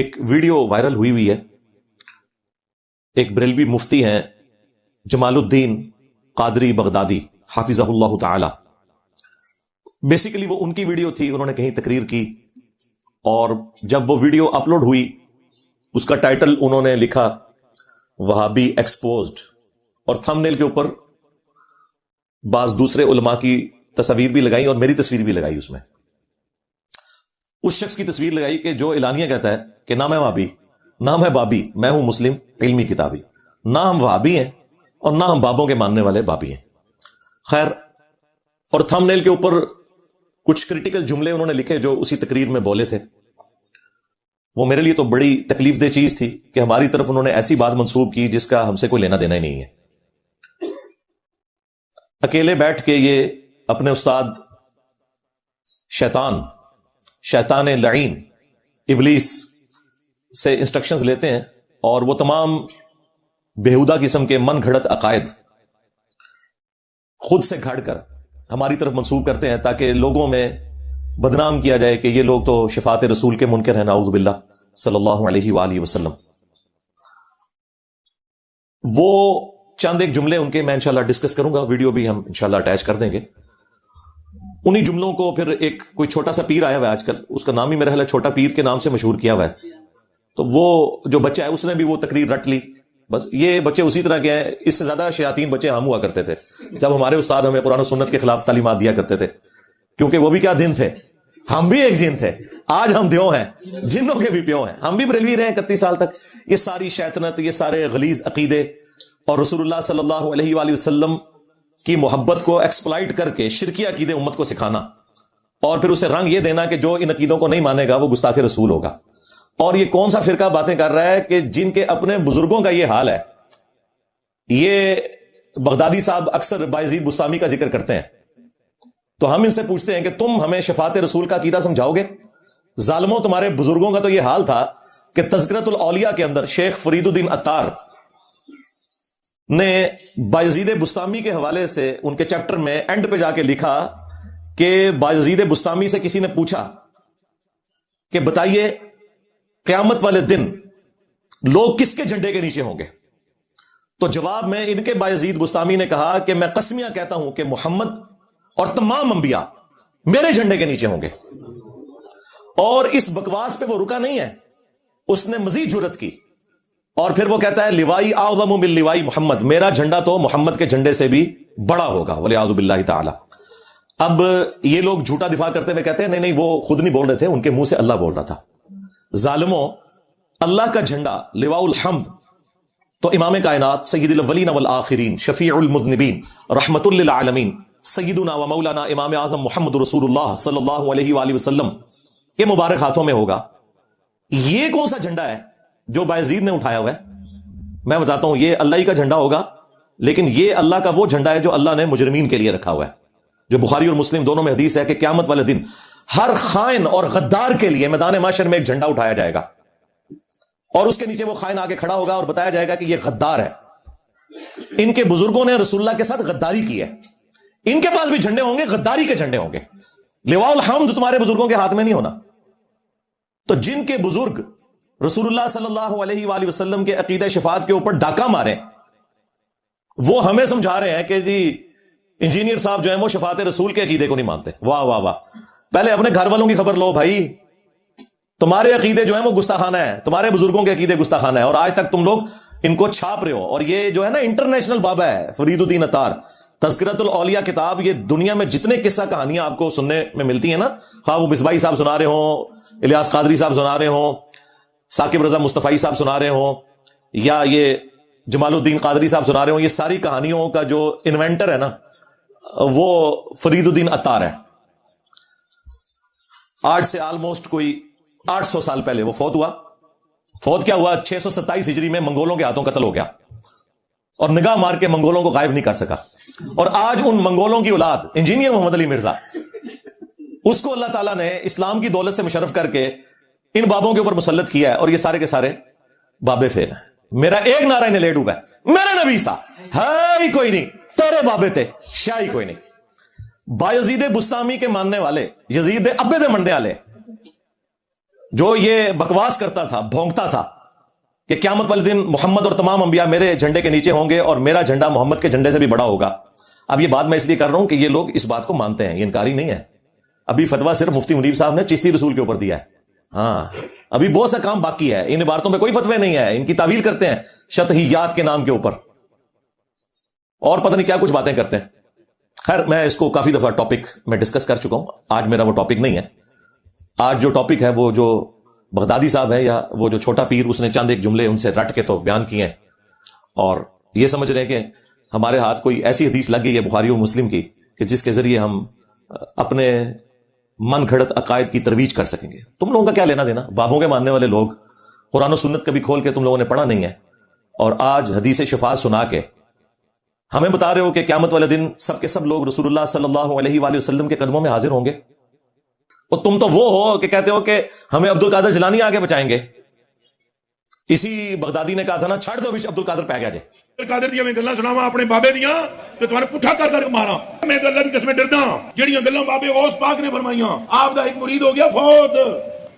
ایک video viral ہوئی ہے. ایک بریلوی مفتی ہیں جمال الدین قادری بغدادی حافظہ اللہ تعالی. بیسیکلی وہ ان کی ویڈیو تھی, انہوں نے کہیں تقریر کی اور جب وہ ویڈیو اپلوڈ ہوئی اس کا ٹائٹل انہوں نے لکھا وہابی ایکسپوزڈ, اور تھم نیل کے اوپر بعض دوسرے علماء کی تصاویر بھی لگائی اور میری تصویر بھی لگائی. اس میں اس شخص کی تصویر لگائی کہ جو اعلانیہ کہتا ہے کہ نہ میں وہابی نہ میں بابی, میں ہوں مسلم علمی کتابی. نہ ہم وہابی ہیں اور نہ ہم بابوں کے ماننے والے بابی ہیں. خیر, اور تھم نیل کے اوپر کچھ کریٹیکل جملے انہوں نے لکھے جو اسی تقریر میں بولے تھے. وہ میرے لیے تو بڑی تکلیف دہ چیز تھی کہ ہماری طرف انہوں نے ایسی بات منسوب کی جس کا ہم سے کوئی لینا دینا ہی نہیں ہے. اکیلے بیٹھ کے یہ اپنے استاد شیطان لعین ابلیس سے انسٹرکشنز لیتے ہیں اور وہ تمام بےہودہ قسم کے من گھڑت عقائد خود سے گھڑ کر ہماری طرف منسوب کرتے ہیں تاکہ لوگوں میں بدنام کیا جائے کہ یہ لوگ تو شفاعت رسول کے منکر ہیں, نعوذ باللہ صلی اللہ علیہ وآلہ وسلم. وہ چند ایک جملے ان کے میں انشاءاللہ ڈسکس کروں گا, ویڈیو بھی ہم انشاءاللہ اٹیچ کر دیں گے. انہی جملوں کو پھر ایک کوئی چھوٹا سا پیر آیا ہوا ہے آج کل, اس کا نام ہی میرا خیال ہے چھوٹا پیر کے نام سے مشہور کیا ہوا ہے. تو وہ جو بچہ ہے اس نے بھی وہ تقریر رٹ لی. بس یہ بچے اسی طرح کے ہیں, اس سے زیادہ شیاطین بچے ہم ہوا کرتے تھے جب ہمارے استاد ہمیں قرآن و سنت کے خلاف تعلیمات دیا کرتے تھے, کیونکہ وہ بھی کیا دن تھے, ہم بھی ایک جن تھے. آج ہم دیو ہیں, جنوں کے بھی پیو ہیں. ہم بھی بریلوی رہے 31 سال تک. یہ ساری شیطنت, یہ سارے غلیظ عقیدے اور رسول اللہ صلی اللہ علیہ وآلہ وسلم کی محبت کو ایکسپلائٹ کر کے شرکی عقیدے امت کو سکھانا اور پھر اسے رنگ یہ دینا کہ جو ان عقیدوں کو نہیں مانے گا وہ گستاخ رسول ہوگا. اور یہ کون سا فرقہ باتیں کر رہا ہے کہ جن کے اپنے بزرگوں کا یہ حال ہے. یہ بغدادی صاحب اکثر بایزید بستامی کا ذکر کرتے ہیں, تو ہم ان سے پوچھتے ہیں کہ تم ہمیں شفاعت رسول کا عقیدہ سمجھاؤ گے؟ ظالموں, تمہارے بزرگوں کا تو یہ حال تھا کہ تذکرۃ الاولیاء کے اندر شیخ فرید الدین عطار نے بایزید بستامی کے حوالے سے ان کے چیپٹر میں اینڈ پہ جا کے لکھا کہ بایزید بستامی سے کسی نے پوچھا کہ بتائیے قیامت والے دن لوگ کس کے جھنڈے کے نیچے ہوں گے؟ تو جواب میں ان کے بایزید بستامی نے کہا کہ میں قسمیاں کہتا ہوں کہ محمد اور تمام انبیاء میرے جھنڈے کے نیچے ہوں گے. اور اس بکواس پہ وہ رکا نہیں ہے, اس نے مزید جرت کی اور پھر وہ کہتا ہے لوائی اعظم من لوائی محمد, میرا جھنڈا تو محمد کے جھنڈے سے بھی بڑا ہوگا والعیاذ باللہ تعالی. اب یہ لوگ جھوٹا دفاع کرتے ہوئے کہتے ہیں نہیں وہ خود نہیں بول رہے تھے, ان کے منہ سے اللہ بول رہا تھا. ظالموں, اللہ کا جھنڈا لواء الحمد تو امام کائنات سید الاولین والآخرین شفیع المذنبین رحمت للعالمین سیدنا و مولانا امام اعظم محمد رسول اللہ صلی اللہ علیہ وآلہ وسلم کے مبارک ہاتھوں میں ہوگا. یہ کون سا جھنڈا ہے جو بایزید نے اٹھایا ہوا ہے؟ میں بتاتا ہوں, یہ اللہ ہی کا جھنڈا ہوگا, لیکن یہ اللہ کا وہ جھنڈا ہے جو اللہ نے مجرمین کے لیے رکھا ہوا ہے. جو بخاری اور مسلم دونوں میں حدیث ہے کہ قیامت والے دن ہر خائن اور غدار کے لیے میدان محشر میں ایک جھنڈا اٹھایا جائے گا اور اس کے نیچے وہ خائن آگے کھڑا ہوگا اور بتایا جائے گا کہ یہ غدار ہے. ان کے بزرگوں نے رسول اللہ کے ساتھ غداری کی ہے, ان کے پاس بھی جھنڈے ہوں گے, غداری کے جھنڈے ہوں گے. لواء الحمد تمہارے بزرگوں کے ہاتھ میں نہیں ہونا. تو جن کے بزرگ رسول اللہ صلی اللہ علیہ وآلہ وسلم کے عقیدہ شفاعت کے اوپر ڈاکہ مارے, وہ ہمیں سمجھا رہے ہیں کہ جی انجینئر صاحب جو ہیں وہ شفاعت رسول کے عقیدے کو نہیں مانتے. واہ واہ واہ, پہلے اپنے گھر والوں کی خبر لو بھائی. تمہارے عقیدے جو ہیں وہ گستاخانہ ہے, تمہارے بزرگوں کے عقیدے گستاخانہ ہے, اور آج تک تم لوگ ان کو چھاپ رہے ہو. اور یہ جو ہے نا انٹرنیشنل بابا ہے فرید الدین عطار, تذکرۃ الاولیاء کتاب, یہ دنیا میں جتنے قصہ کہانیاں آپ کو سننے میں ملتی ہیں نا, خواہ وہ مصباحی صاحب سنا رہے ہوں, الیاس قادری صاحب سنا رہے ہوں, ثاقب رضا مصطفی صاحب سنا رہے ہوں, یا یہ جمال الدین قادری صاحب سنا رہے ہوں, یہ ساری کہانیوں کا جو انوینٹر ہے نا وہ فرید الدین عطار ہے. آج سے آلموسٹ کوئی 800 سال پہلے وہ فوت ہوا. فوت کیا ہوا؟ 627 ہجری میں منگولوں کے ہاتھوں قتل ہو گیا, اور نگاہ مار کے منگولوں کو غائب نہیں کر سکا. اور آج ان منگولوں کی اولاد انجینئر محمد علی مرزا, اس کو اللہ تعالیٰ نے اسلام کی دولت سے مشرف کر کے ان بابوں کے اوپر مسلط کیا ہے, اور یہ سارے کے سارے بابے فیل ہیں. میرا ایک نعرہ انہیں لے ڈوبا ہے, میرا نبی سا ہے ہی کوئی نہیں, تیرے بابے تھے شاہی کوئی نہیں. بایزید بستامی کے ماننے والے, یزید ابے دے منڈے والے, جو یہ بکواس کرتا تھا، بھونکتا تھا کہ قیامت والے دن محمد اور تمام انبیاء میرے جھنڈے کے نیچے ہوں گے اور میرا جھنڈا محمد کے جھنڈے سے بھی بڑا ہوگا. اب یہ بات میں اس لیے کر رہا ہوں کہ یہ لوگ اس بات کو مانتے ہیں، یہ انکاری نہیں ہے. ابھی فتویٰ صرف مفتی منیب صاحب نے چشتی رسول کے اوپر دیا ہے. ہاں ابھی بہت سا کام باقی ہے. ان عبارتوں پہ کوئی فتوے نہیں ہے، ان کی تعویل کرتے ہیں شطحیات کے نام کے اوپر اور پتہ نہیں کیا کچھ باتیں کرتے ہیں. خیر میں اس کو کافی دفعہ ٹاپک میں ڈسکس کر چکا ہوں، آج میرا وہ ٹاپک نہیں ہے. آج جو ٹاپک ہے وہ جو بغدادی صاحب ہے یا وہ جو چھوٹا پیر، اس نے چند ایک جملے ان سے رٹ کے تو بیان کیے ہیں اور یہ سمجھ رہے ہیں کہ ہمارے ہاتھ کوئی ایسی حدیث لگ گئی ہے بخاری و مسلم کی کہ جس کے ذریعے ہم اپنے من گھڑت عقائد کی ترویج کر سکیں گے. تم لوگوں کا کیا لینا دینا؟ بابوں کے ماننے والے لوگ قرآن و سنت کبھی کھول کے تم لوگوں نے پڑھا نہیں ہے اور آج حدیث شفاعت سنا کے ہمیں بتا رہے ہو کہ قیامت والے دن سب کے سب لوگ رسول اللہ صلی اللہ علیہ وآلہ وسلم کے قدموں میں حاضر ہوں گے. اور تم تو وہ ہو کہ کہتے ہو کہ ہمیں عبد القادر جیلانی آگے بچائیں گے. اسی بغدادی نے کہا تھا نا، چھڑ دو عبد القادر پہ گیا جے. قادر دیا میں گلاں سناواں اپنے بابے دیاں تے تمہارے پٹھا کر کر مارا. میں تو اللہ دی قسم ڈردا ہاں جڑیاں گلاں بابے غوث پاک نے فرمائیاں. آپ دا ایک مرید ہو گیا فوت.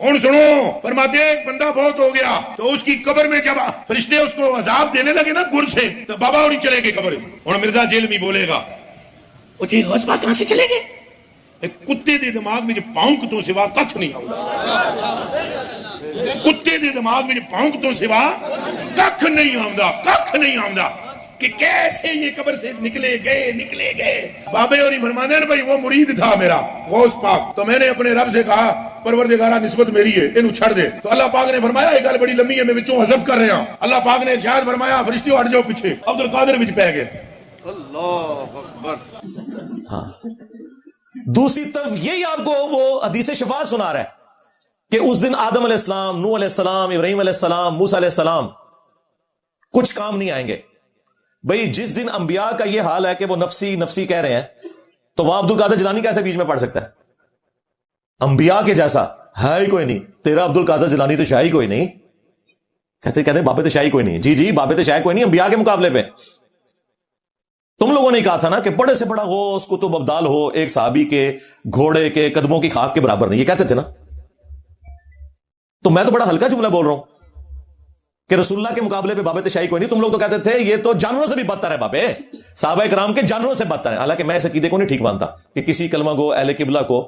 ہن سنو، فرماتے ہیں ایک بندہ فوت ہو گیا تو اس کی قبر میں جب فرشتے اس کو عذاب دینے لگے نا گر سے، تو بابا اور چلے گئے قبر. ہن مرزا جیل میں بولے گا او جی غوث پاک کہاں سے چلے گئے؟ ایک کتے دے دماغ میں جو پاؤنک تو سوا ککھ نہیں آؤں. کتے دے دماغ میں پاؤنک تو سوا ککھ نہیں آمدا، ککھ نہیں آمدا کہ کیسے یہ قبر سے نکلے گئے. بابے اور فرمانے ہیں بھائی وہ مرید تھا میرا غوث پاک، تو میں نے اپنے رب سے کہا پروردگارہ نسبت میری ہے، انہوں چھڑ دے. تو اللہ پاک نے فرمایا یہ گل بڑی لمبی ہے، میں وچوں حذف کر رہا ہوں. اللہ پاک نے ارشاد فرمایا فرشتیوں ہٹ جاؤ پیچھے. عبد القادر وچ پہ گئے. اللہ اکبر. ہاں دوسری طرف یہی آپ کو وہ حدیث شفاعت سنا رہا ہے کہ اس دن آدم علیہ السلام، نوح علیہ السلام، ابراہیم علیہ السلام، موسیٰ علیہ السلام کچھ کام نہیں آئیں گے. بھئی جس دن انبیاء کا یہ حال ہے کہ وہ نفسی نفسی کہہ رہے ہیں، تو وہاں عبد القادر جیلانی کیسے بیچ میں پڑ سکتا ہے؟ انبیاء کے جیسا ہے ہی کوئی نہیں. تیرا عبد القادر جیلانی تو شاہی کوئی نہیں. کہتے بابے تو شاہی کوئی نہیں. جی بابے تو شاہی کوئی نہیں انبیاء کے مقابلے پہ. تم لوگوں نے کہا تھا نا کہ بڑے سے بڑا غوث قطب ابدال ہو ایک صحابی کے گھوڑے کے قدموں کی خاک کے برابر نہیں، یہ کہتے تھے نا. تو میں تو بڑا ہلکا جملہ بول رہا ہوں کہ رسول اللہ کے مقابلے پہ بابے تشائی کوئی نہیں. تم لوگ تو کہتے تھے یہ تو جانوروں سے بھی بدتر ہے بابے، صحابہ کرام کے جانوروں سے بدتر ہے. حالانکہ میں اس عقیدے کو نہیں ٹھیک مانتا کہ کسی کلمہ گو اہل قبلہ کو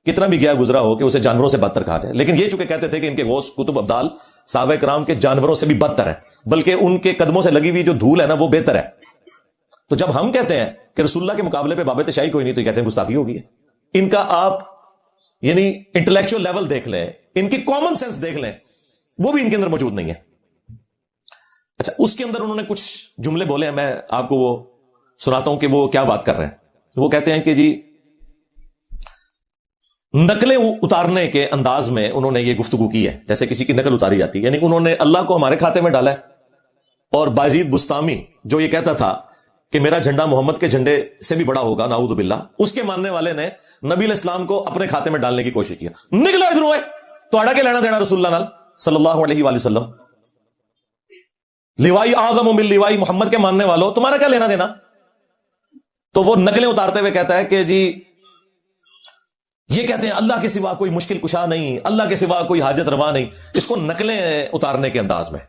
کتنا بھی گیا گزرا ہو کہ اسے جانوروں سے بدتر کہا جائے. لیکن یہ چونکہ کہتے تھے کہ ان کے غوث قطب ابدال صحابہ کرام کے جانوروں سے بھی بدتر ہے، بلکہ ان کے قدموں سے لگی ہوئی جو دھول ہے نا وہ بہتر ہے. تو جب ہم کہتے ہیں کہ رسول اللہ کے مقابلے پہ بابے تشائی کوئی نہیں، تو یہ کہتے ہیں گستاخی ہوگی. ان کا آپ یعنی انٹلیکچوئل لیول دیکھ لیں، ان کی کامن سینس دیکھ لیں، وہ بھی ان کے اندر موجود نہیں ہے. اچھا اس کے اندر انہوں نے کچھ جملے بولے ہیں، میں آپ کو وہ سناتا ہوں کہ وہ کیا بات کر رہے ہیں. وہ کہتے ہیں کہ جی نقلیں اتارنے کے انداز میں انہوں نے یہ گفتگو کی ہے جیسے کسی کی نقل اتاری جاتی ہے. یعنی انہوں نے اللہ کو ہمارے کھاتے میں ڈالا ہے. اور بایزید بستامی جو یہ کہتا تھا کہ میرا جھنڈا محمد کے جھنڈے سے بھی بڑا ہوگا نعوذ باللہ، اس کے ماننے والے نے نبی علیہ السلام کو اپنے کھاتے میں ڈالنے کی کوشش کیا. نکلو ادھر ہوئے تو اڑا کے لینا دینا رسول اللہ نال صلی اللہ علیہ وآلہ وسلم. لیوائی اعظم من لیوائی محمد کے ماننے والوں تمہارا کیا لینا دینا؟ تو وہ نقلیں اتارتے ہوئے کہتا ہے کہ جی یہ کہتے ہیں اللہ کے سوا کوئی مشکل کشا نہیں، اللہ کے سوا کوئی حاجت روا نہیں. اس کو نقلیں اتارنے کے انداز میں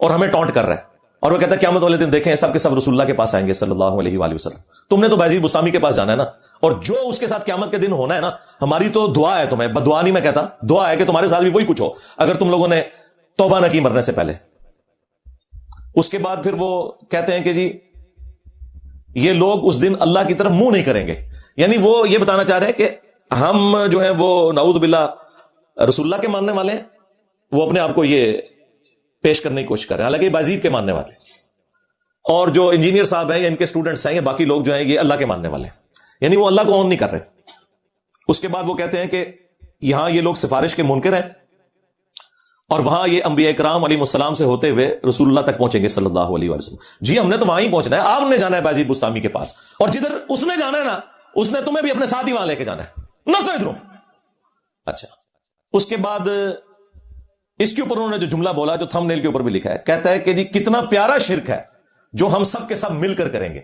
اور ہمیں ٹونٹ کر رہا ہے. اور وہ کہتا ہے قیامت والے دن دیکھیں سب کے سب رسول اللہ کے پاس آئیں گے صلی اللہ علیہ وآلہ وسلم. تم نے تو بایزید بستامی کے پاس جانا ہے نا، اور جو اس کے ساتھ قیامت کے دن ہونا ہے نا، ہماری تو دعا ہے تمہیں، بدعا نہیں میں کہتا، دعا ہے کہ تمہارے ساتھ بھی وہی کچھ ہو اگر تم لوگوں نے توبہ نہ کی مرنے سے پہلے. اس کے بعد پھر وہ کہتے ہیں کہ جی یہ لوگ اس دن اللہ کی طرف منہ نہیں کریں گے. یعنی وہ یہ بتانا چاہ رہے ہیں کہ ہم جو ہیں وہ نعوذ باللہ رسول اللہ کے ماننے والے ہیں، وہ اپنے آپ کو یہ پیش کرنے کی کوشش کر رہے ہیں، حالانکہ بایزید کے ماننے والے. اور جو انجینئر صاحب ہیں یا ان کے اسٹوڈنٹس ہیں یا باقی لوگ جو ہیں یہ اللہ کے ماننے والے ہیں، یعنی وہ اللہ کو اون نہیں کر رہے. اس کے بعد وہ کہتے ہیں کہ یہاں یہ لوگ سفارش کے منکر ہیں اور وہاں یہ انبیاء کرام علیہ السلام سے ہوتے ہوئے رسول اللہ تک پہنچیں گے صلی اللہ علیہ وسلم. جی ہم نے تو وہاں ہی پہنچنا ہے، آپ نے جانا ہے بایزید بستامی کے پاس، اور جدھر اس نے جانا ہے نا اس نے تمہیں بھی اپنے ساتھ ہی وہاں لے کے جانا ہے نہ سمجھ. اچھا اس کے بعد اس کے اوپر انہوں نے جو جملہ بولا جو تھم نیل کے اوپر بھی لکھا ہے، کہتا ہے کہ جی کتنا پیارا شرک ہے جو ہم سب کے سب مل کر کریں گے.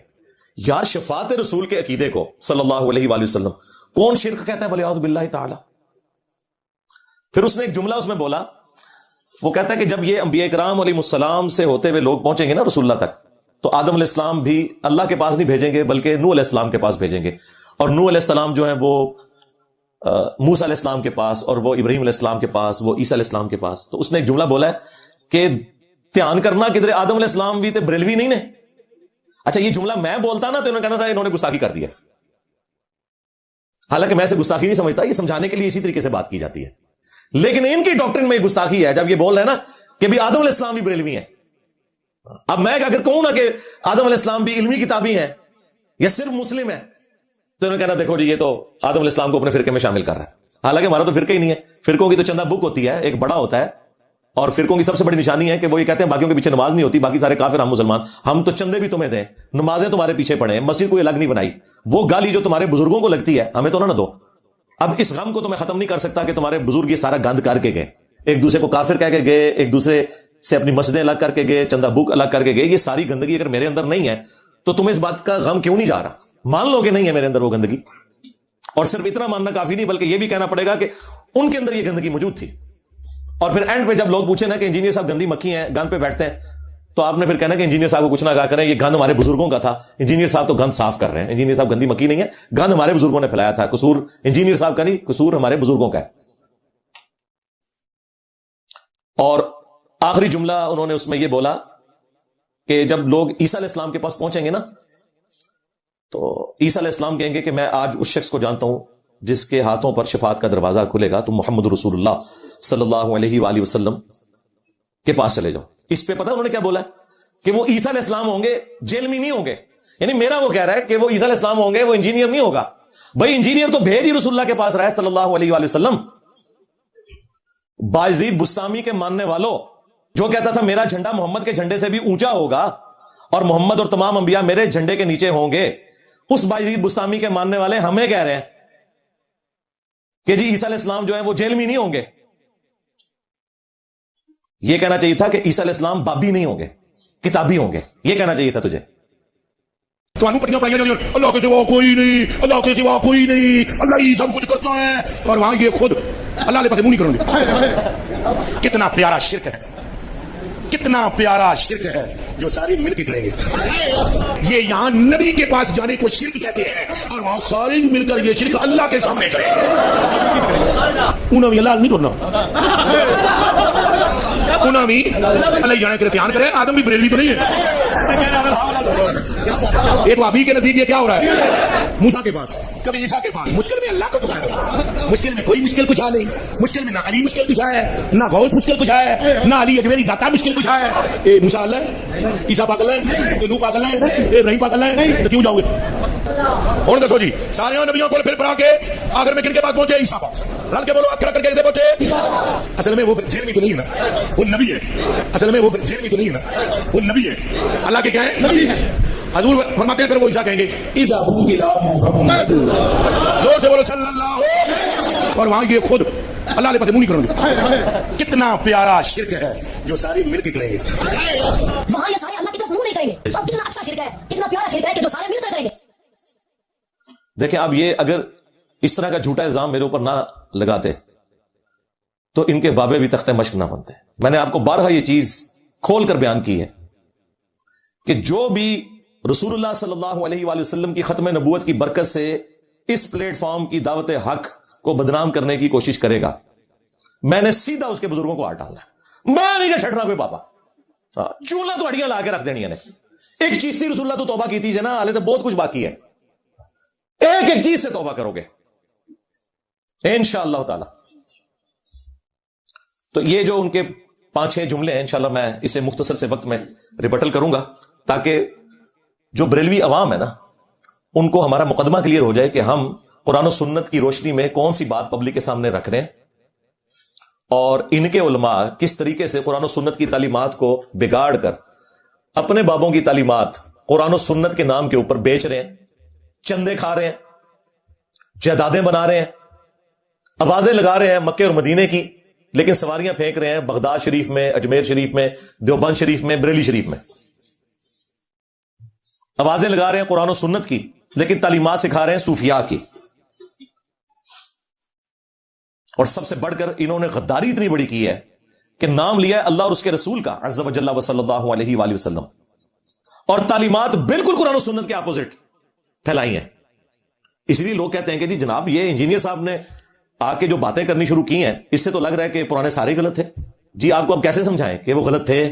یار شفاعت رسول کے عقیدے کو صلی اللہ علیہ وآلہ وسلم کون شرک کہتا ہے؟ ولیعوذ باللہ تعالی. پھر اس نے ایک جملہ اس میں بولا، وہ کہتا ہے کہ جب یہ انبیاء کرام علیہ السلام سے ہوتے ہوئے لوگ پہنچیں گے نا رسول اللہ تک، تو آدم علیہ السلام بھی اللہ کے پاس نہیں بھیجیں گے بلکہ نوح علیہ السلام کے پاس بھیجیں گے، اور نوح علیہ السلام جو ہیں وہ موسیٰ علیہ السلام کے پاس، اور وہ ابراہیم علیہ السلام کے پاس، وہ عیسیٰ علیہ السلام کے پاس۔ تو اس نے ایک جملہ بولا ہے کہ دھیان کرنا کہ آدم علیہ السلام بھی تے بریلوی نہیں نے۔ اچھا یہ جملہ میں بولتا نا تو انہوں نے کہنا تھا انہوں نے گستاخی کر دیا، حالانکہ میں اسے گستاخی نہیں سمجھتا، یہ سمجھانے کے لیے اسی طریقے سے بات کی جاتی ہے، لیکن ان کی ڈاکٹرن میں گستاخی ہے جب یہ بول رہے ہیں نا کہ بھی آدم علیہ السلام بھی بریلوی ہیں۔ اب میں اگر کہوں نا کہ آدم علیہ السلام بھی علمی کتابی ہیں یا صرف مسلم ہے، تو انہوں نے کہنا دیکھو جی یہ تو آدم علیہ السلام کو اپنے فرقے میں شامل کر رہا ہے، حالانکہ ہمارا تو فرقہ ہی نہیں ہے۔ فرقوں کی تو چندہ بک ہوتی ہے، ایک بڑا ہوتا ہے، اور فرقوں کی سب سے بڑی نشانی ہے کہ وہ یہ کہتے ہیں باقیوں کے پیچھے نماز نہیں ہوتی، باقی سارے کافر ہم مسلمان، ہم تو چندے بھی تمہیں دیں، نمازیں تمہارے پیچھے پڑھیں، مسجد کوئی الگ نہیں بنائی، وہ گالی جو تمہارے بزرگوں کو لگتی ہے ہمیں تو نہ دو۔ اب اس غم کو تو میں ختم نہیں کر سکتا کہ تمہارے بزرگ یہ سارا گند کر کے گئے، ایک دوسرے کو کافر کہہ کے گئے، ایک دوسرے سے اپنی مسجدیں الگ کر کے گئے، چندہ بک الگ کر کے گئے، یہ ساری گندگی اگر میرے اندر نہیں ہے تو تمہیں اس بات کا غم کیوں نہیں جا رہا؟ مان لو کہ نہیں ہے میرے اندر وہ گندگی، اور صرف اتنا ماننا کافی نہیں بلکہ یہ بھی کہنا پڑے گا کہ ان کے اندر یہ گندگی موجود تھی۔ اور پھر اینڈ پہ جب لوگ پوچھیں نا کہ انجینئر صاحب گندی مکھی ہیں، گند پہ بیٹھتے ہیں، تو آپ نے پھر کہنا کہ انجینئر صاحب کو کچھ نہ کہا کریں، یہ گند ہمارے بزرگوں کا تھا، انجینئر صاحب تو گند صاف کر رہے ہیں، انجینئر صاحب گندی مکھی نہیں ہے، گند ہمارے بزرگوں نے پھیلایا تھا، قصور انجینئر صاحب کا نہیں، قصور ہمارے بزرگوں کا ہے۔ اور آخری جملہ انہوں نے اس میں یہ بولا کہ جب لوگ عیسیٰ علیہ السلام کے پاس پہنچیں گے نا تو عیسیٰ علیہ السلام کہیں گے کہ میں آج اس شخص کو جانتا ہوں جس کے ہاتھوں پر شفاعت کا دروازہ کھلے گا، تم محمد رسول اللہ صلی اللہ علیہ وآلہ وسلم کے پاس چلے جاؤ۔ اس پہ پتہ انہوں نے کیا بولا کہ وہ عیسیٰ علیہ السلام ہوں گے، جیل میں نہیں ہوں گے، یعنی میرا وہ کہہ رہا ہے کہ وہ عیسیٰ علیہ السلام ہوں گے، وہ انجینئر نہیں ہوگا۔ بھائی انجینئر تو بھیج ہی رسول اللہ کے پاس رہا ہے صلی اللہ علیہ وآلہ وسلم۔ بایزید بستامی کے ماننے والوں، جو کہتا تھا میرا جھنڈا محمد کے جھنڈے سے بھی اونچا ہوگا اور محمد اور تمام انبیاء میرے جھنڈے کے نیچے ہوں گے، اس بایزید بستامی کے ماننے والے ہمیں کہہ رہے ہیں کہ جی عیسیٰ علیہ السلام جو ہے وہ جیل میں نہیں ہوں گے۔ یہ کہنا چاہیے تھا کہ عیسیٰ علیہ السلام بابی نہیں ہوں گے، کتابی ہوں گے، یہ کہنا چاہیے تھا تجھے۔ تو پٹیاں پڑھائیں گے اللہ کے سوا کوئی نہیں، اللہ کے سوا کوئی نہیں، اللہ ہی سب کچھ کرتا ہے، اور وہاں یہ خود اللہ کے پاس منہ نہیں کریں گے۔ کتنا پیارا شرک ہے، کتنا پیارا شرک ہے جو ساری مل کے کریں گے۔ یہ یہاں نبی کے پاس جانے کو شرک کہتے ہیں، اور وہاں سارے مل کر یہ شرک اللہ کے سامنے کریں گے۔ انہوں نے اللہ نہیں کرنا، انہوں نے اللہ جانے کے لیے دھیان کرے۔ آدم بھی بریلوی تو نہیں ہے، ایک وابی کے نزدیک یہ کیا ہو رہا ہے؟ موسیٰ کے پاس، کبھی عیسیٰ کے پاس، مشکل میں اللہ کو پکارا، مشکل میں کوئی مشکل کچھ نہیں، مشکل میں نہ علی مشکل کچھ ہے، نہ غوث مشکل کچھ ہے، نہ علی اجمیری داتا مشکل کچھ ہے۔ اے موسیٰ اللہ ہے، عیسیٰ پاگل ہے، نوح پاگل ہے، ابراہیم پاگل ہے، تو کیوں جاؤ گے؟ اور دسو جی سارے نبیوں کو پھر پڑھا کے آخر میں کن کے پاس پہنچے؟ عیسیٰ پاس۔ رل کے بولو ہاتھ کھڑا کر کے کیسے پہنچے؟ اصل میں وہ جیل میں تو نہیں ہے نا، وہ نبی ہے۔ اصل میں وہ جیل میں تو نہیں ہے نا، وہ نبی ہے، اللہ کے کیا ہے؟ نبی ہے۔ حضور فرماتے ہیں پھر وہ عیسیٰ کہیں گے زور سے بولو صلی اللہ، اور وہاں یہ خود اللہ کے پاس منہ نہیں کریں گے۔ کتنا پیارا شرک ہے جو ساری مل کے کریں گے، وہاں یہ سارے اللہ کی طرف منہ نہیں کریں گے۔ اب کتنا اچھا شرک ہے، کتنا پیارا شرک ہے کہ جو سارے مل کر کریں گے۔ دیکھیں اب یہ اگر اس طرح کا جھوٹا الزام میرے اوپر نہ لگاتے تو ان کے بابے بھی تخت مشق نہ بنتے۔ میں نے آپ کو بارہا یہ چیز کھول کر بیان کی ہے کہ جو بھی رسول اللہ صلی اللہ علیہ وآلہ وسلم کی ختم نبوت کی برکت سے اس پلیٹ فارم کی دعوت حق کو بدنام کرنے کی کوشش کرے گا، میں نے سیدھا اس کے بزرگوں کو ہاتھ ڈالنا ہے، میں نہیں چھڑنا کوئی پاپا، چولہا تو ہڈیاں لا کے رکھ دینی ہے۔ ایک چیز تھی رسول اللہ تو توبہ کی تھی نا، حالے تو بہت کچھ باقی ہے، ایک ایک چیز سے توبہ کرو گے انشاءاللہ تعالی۔ تو یہ جو ان کے 5-6 جملے ہیں انشاءاللہ میں اسے مختصر سے وقت میں ریبٹل کروں گا تاکہ جو بریلوی عوام ہے نا ان کو ہمارا مقدمہ کلیئر ہو جائے کہ ہم قرآن و سنت کی روشنی میں کون سی بات پبلک کے سامنے رکھ رہے ہیں، اور ان کے علماء کس طریقے سے قرآن و سنت کی تعلیمات کو بگاڑ کر اپنے بابوں کی تعلیمات قرآن و سنت کے نام کے اوپر بیچ رہے ہیں، چندے کھا رہے ہیں، جائیدادیں بنا رہے ہیں، آوازیں لگا رہے ہیں مکے اور مدینے کی، لیکن سواریاں پھینک رہے ہیں بغداد شریف میں، اجمیر شریف میں، دیوبند شریف میں، بریلی شریف میں۔ آوازیں لگا رہے ہیں قرآن و سنت کی، لیکن تعلیمات سکھا رہے ہیں صوفیاء کی۔ اور سب سے بڑھ کر انہوں نے غداری اتنی بڑی کی ہے کہ نام لیا ہے اللہ اور اس کے رسول کا عز و جل و صلی اللہ علیہ وآلہ وسلم، اور تعلیمات بالکل قرآن و سنت کے اپوزٹ پھیلائی ہیں۔ اس لیے لوگ کہتے ہیں کہ جی جناب یہ انجینئر صاحب نے آ کے جو باتیں کرنی شروع کی ہیں اس سے تو لگ رہا ہے کہ پرانے سارے غلط تھے۔ جی آپ کو اب کیسے سمجھائیں کہ وہ غلط تھے؟